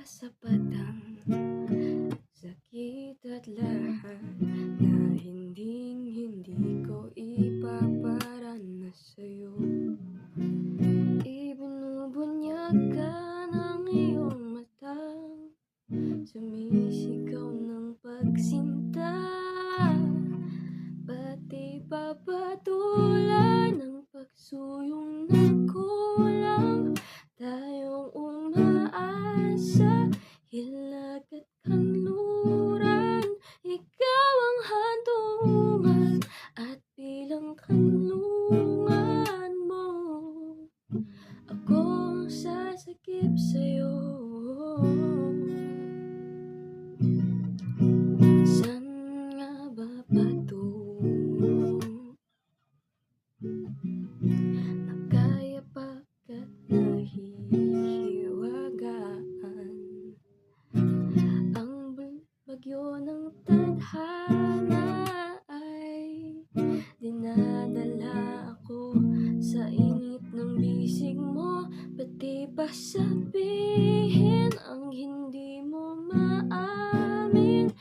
sapat ang sakit at lahat na hindi ko ipaparanas sa'yo. Ibinubunyag ka ng iyong matang sumisigaw ng pagsinta, pati papatulan ng pagsuyong na kulang. Tayong umaasa, hilag at kanluran, ikaw ang hantungan at bilang kanlungan mo, ako ang sasakip sa'yo. San nga ba patungo na kaya pagkat nahihiwagaan ang bagyo ng tadhana ay dinadala ako sa init ng bisig mo, pati pa sabihin ang hindi mo maamin.